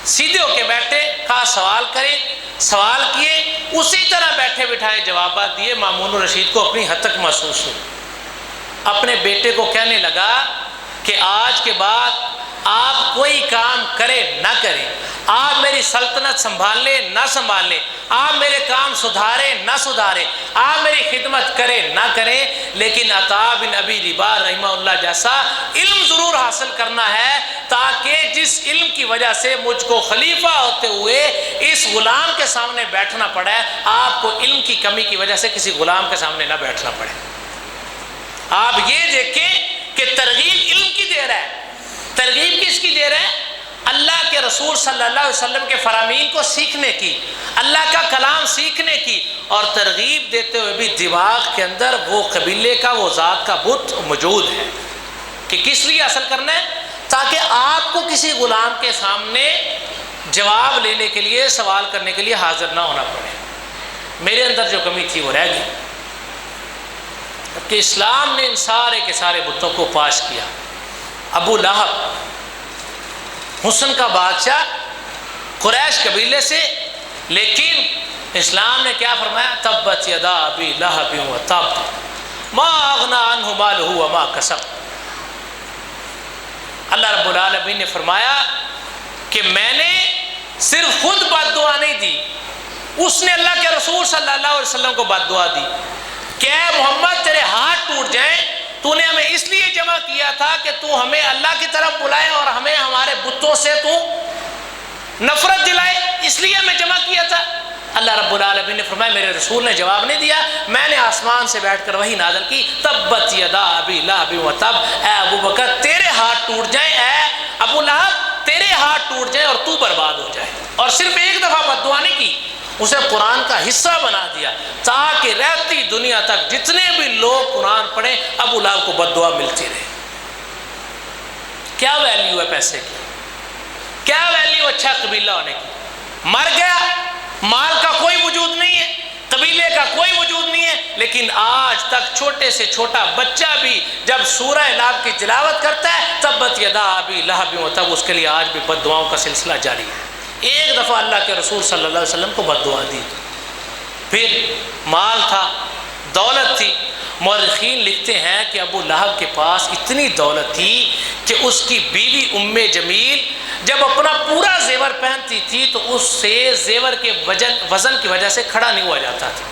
سیدھے ہو کے بیٹھے، کہا سوال کریں، سوال کیے، اسی طرح بیٹھے بٹھائے جوابات دیے۔ مامون الرشید کو اپنی حد تک محسوس ہوئی، اپنے بیٹے کو کہنے لگا کہ آج کے بعد آپ کوئی کام کرے نہ کریں، آپ میری سلطنت سنبھال لیں نہ سنبھال لیں، آپ میرے کام سدھاریں نہ سدھاریں، آپ میری خدمت کریں نہ کریں، لیکن عطا بن ابی رباح رحمہ اللہ جیسا علم ضرور حاصل کرنا ہے، تاکہ جس علم کی وجہ سے مجھ کو خلیفہ ہوتے ہوئے اس غلام کے سامنے بیٹھنا پڑا ہے، آپ کو علم کی کمی کی وجہ سے کسی غلام کے سامنے نہ بیٹھنا پڑے۔ آپ یہ دیکھیں کہ ترغیب علم کی دے رہا ہے، ترغیب کس کی دے رہا ہے؟ اللہ کے رسول صلی اللہ علیہ وسلم کے فرامین کو سیکھنے کی، اللہ کا کلام سیکھنے کی، اور ترغیب دیتے ہوئے بھی دماغ کے اندر وہ قبیلے کا، وہ ذات کا بت موجود ہے کہ کس لیے اصل کرنا ہے؟ تاکہ آپ کو کسی غلام کے سامنے جواب لینے کے لیے، سوال کرنے کے لیے حاضر نہ ہونا پڑے۔ میرے اندر جو کمی تھی وہ رہ گئی، کہ اسلام نے ان سارے کے سارے بتوں کو پاش کیا۔ ابو لہب حسن کا بادشاہ، قریش قبیلے سے، لیکن اسلام نے کیا فرمایا؟ تبت یدا ابی لہب وتب ما اغنی عنہ مالہ وما کسب۔ اللہ رب العالمین نے فرمایا کہ میں نے صرف خود بد دعا نہیں دی، اس نے اللہ کے رسول صلی اللہ علیہ وسلم کو بد دعا دی کہ اے محمد تیرے ہاتھ ٹوٹ جائیں، تو نے ہمیں اس لیے جمع کیا تھا کہ تو ہمیں اللہ کی طرف بلائے اور ہمیں ہمارے بتوں سے تو نفرت دلائے، اس لیے ہمیں جمع کیا تھا۔ اللہ رب العالمین نے فرمایا میرے رسول نے جواب نہیں دیا، میں نے آسمان سے بیٹھ کر وحی نازل کی، تبت یدا ابی لہب وتب، اے ابو بکر تیرے ہاتھ ٹوٹ جائیں، اے ابو لہب تیرے ہاتھ ٹوٹ جائیں اور تو برباد ہو جائے۔ اور صرف ایک دفعہ بد دعا نہیں کی، اسے قرآن کا حصہ بنا دیا تاکہ رہتی دنیا تک جتنے بھی لوگ قرآن پڑھیں ابو لہب کو بد دعا ملتی رہے۔ کیا ویلیو ہے پیسے کی؟ کیا ویلیو اچھا قبیلہ ہونے کی؟ مر گیا، مال کا کوئی وجود نہیں ہے، قبیلے کا کوئی وجود نہیں ہے، لیکن آج تک چھوٹے سے چھوٹا بچہ بھی جب سورہ لہب کی تلاوت کرتا ہے تبت یدا ابی لہب وتب، اس کے لیے آج بھی بد دعاؤں کا سلسلہ جاری ہے۔ ایک دفعہ اللہ کے رسول صلی اللہ علیہ وسلم کو بد دعا دی، پھر مال تھا، دولت تھی۔ مورخین لکھتے ہیں کہ ابو لہب کے پاس اتنی دولت تھی کہ اس کی بیوی ام جمیل جب اپنا پورا زیور پہنتی تھی تو اس سے زیور کے وزن کی وجہ سے کھڑا نہیں ہوا جاتا تھا،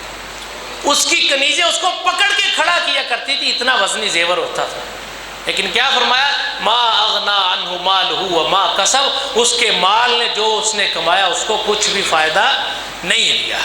اس کی کنیزیں اس کو پکڑ کے کھڑا کیا کرتی تھی، اتنا وزنی زیور ہوتا تھا۔ لیکن کیا فرمایا؟ ما اغنا عنہ مالہ وما کسب، اس کے مال نے جو اس نے کمایا اس کو کچھ بھی فائدہ نہیں دیا۔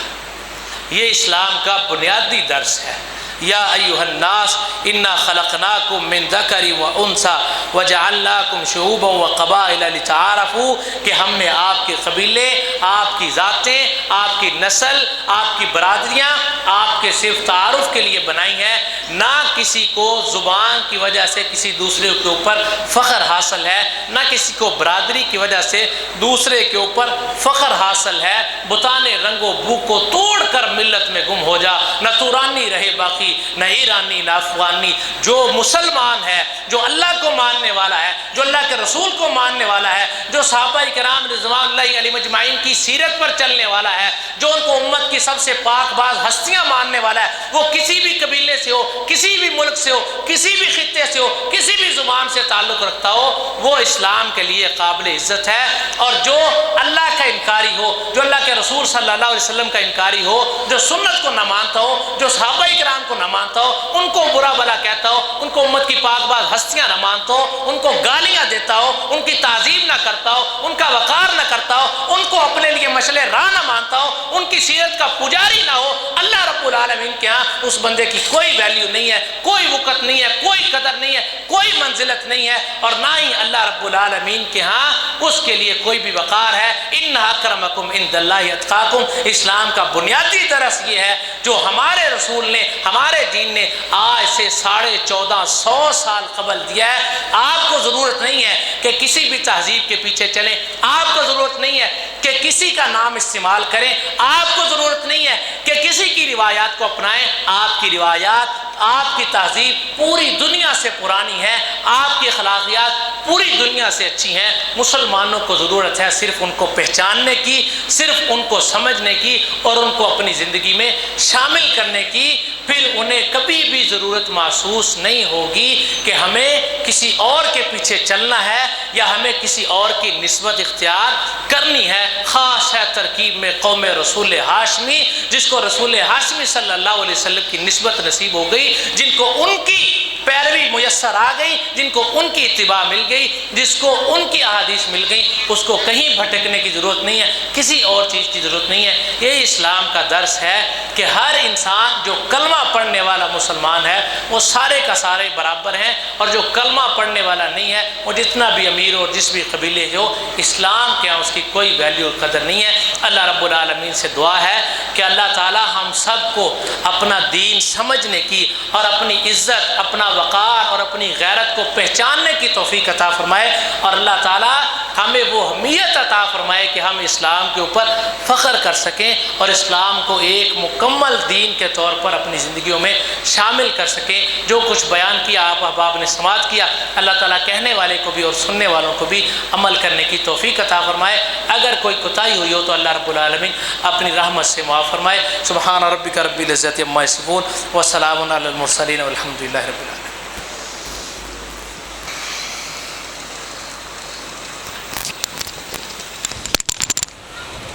یہ اسلام کا بنیادی درس ہے۔ یا ایھا الناس انا خلقناکم من ذکر و انثی وجعلناکم شعوبا وقبائل لتعارفوا، کہ ہم نے آپ کے قبیلے، آپ کی ذاتیں، آپ کی نسل، آپ کی برادریاں آپ کے صرف تعارف کے لیے بنائی ہیں، نہ کسی کو زبان کی وجہ سے کسی دوسرے کے اوپر فخر حاصل ہے، نہ کسی کو برادری کی وجہ سے دوسرے کے اوپر فخر حاصل ہے۔ بتانے رنگ و بو کو توڑ کر ملت میں گم ہو جا، نہ تورانی رہے باقی نہ ایرانی نہ افغانی۔ جو مسلمان ہے، جو اللہ کو ماننے والا ہے، جو اللہ کے رسول کو ماننے والا ہے، جو صحابہ کرام رضوان اللہ علیہم اجمعین کی سیرت پر چلنے والا ہے، جو ان کو امت کی سب سے پاک باز ہستیاں ماننے والا ہے، وہ کسی بھی قبیلے سے ہو، کسی بھی ملک سے ہو، کسی بھی خطے سے ہو، کسی بھی زبان سے تعلق رکھتا ہو، وہ اسلام کے لیے قابل عزت ہے۔ اور جو اللہ کا انکاری ہو، جو اللہ کے رسول صلی اللہ علیہ وسلم کا انکاری ہو، جو سنت کو نہ مانتا ہو، جو صحابہ کرام کو نہ مانتا ہو، ان کو برا بھلا کہتا ہو، ان کو امت کی پاک باز ہستیاں نہ مانتا ہو، ان کو گالیاں دیتا ہو، ان کی تعظیم نہ کرتا ہو، ان کا وقار نہ کرتا ہو، ان کو اپنے لیے مشعل راہ نہ مانتا ہو، ان کی سیرت کا پجاری نہ ہو، اللہ رب العالمین کے ہاں اس بندے کی کوئی ویلیو نہیں ہے، کوئی وقت نہیں ہے، کوئی قدر نہیں ہے، کوئی منزلت نہیں ہے، اور نہ ہی اللہ رب العالمین کے ہاں اس کے لیے کوئی بھی وقار ہے۔ ان اکرمکم عند اللہ اتقاکم، اسلام کا بنیادی درس یہ ہے جو ہمارے رسول نے، ہمارے دین نے آج سے 1450 سال قبل دیا ہے۔ آپ کو ضرورت نہیں ہے کہ کسی بھی تہذیب کے پیچھے چلیں، آپ کو ضرورت نہیں ہے کہ کسی کا نام استعمال کریں، آپ کو ضرورت نہیں ہے کہ کسی کی روایات کو اپنائیں۔ آپ کی روایات، آپ کی تہذیب پوری دنیا سے پرانی ہے، آپ کی اخلاقیات پوری دنیا سے اچھی ہیں۔ مسلمانوں کو ضرورت ہے صرف ان کو پہچاننے کی، صرف ان کو سمجھنے کی اور ان کو اپنی زندگی میں شامل کرنے کی۔ پھر انہیں کبھی بھی ضرورت محسوس نہیں ہوگی کہ ہمیں کسی اور کے پیچھے چلنا ہے یا ہمیں کسی اور کی نسبت اختیار کرنی ہے۔ خاص ہے ترکیب میں قوم رسول ہاشمی، جس کو رسول ہاشمی صلی اللہ علیہ وسلم کی نسبت نصیب ہو گئی، جن کو ان کی پیروی میسر آ گئی، جن کو ان کی اتباع مل گئی، جس کو ان کی احادیث مل گئی، اس کو کہیں بھٹکنے کی ضرورت نہیں ہے، کسی اور چیز کی ضرورت نہیں ہے۔ یہ اسلام کا درس ہے کہ ہر انسان جو کلمہ پڑھنے والا مسلمان ہے وہ سارے کا سارے برابر ہیں، اور جو کلمہ پڑھنے والا نہیں ہے وہ جتنا بھی امیر اور جس بھی قبیلے ہو، اسلام کے ہاں اس کی کوئی ویلیو اور قدر نہیں ہے۔ اللہ رب العالمین سے دعا ہے کہ اللہ تعالی ہم سب کو اپنا دین سمجھنے کی اور اپنی عزت، اپنا وقار اور اپنی غیرت کو پہچاننے کی توفیق عطا فرمائے، اور اللہ تعالی ہمیں وہ اہمیت عطا فرمائے کہ ہم اسلام کے اوپر فخر کر سکیں اور اسلام کو ایک مکمل دین کے طور پر اپنی زندگیوں میں شامل کر سکیں۔ جو کچھ بیان کیا آپ احباب نے سماعت کیا، اللہ تعالیٰ کہنے والے کو بھی اور سننے والوں کو بھی عمل کرنے کی توفیق عطا فرمائے۔ اگر کوئی کوتاہی ہوئی ہو تو اللہ رب العالمین اپنی رحمت سے معاف فرمائے۔ سبحان ربک رب العزت عما یصفون وسلام علی المرسلین والحمد للہ رب العالمین۔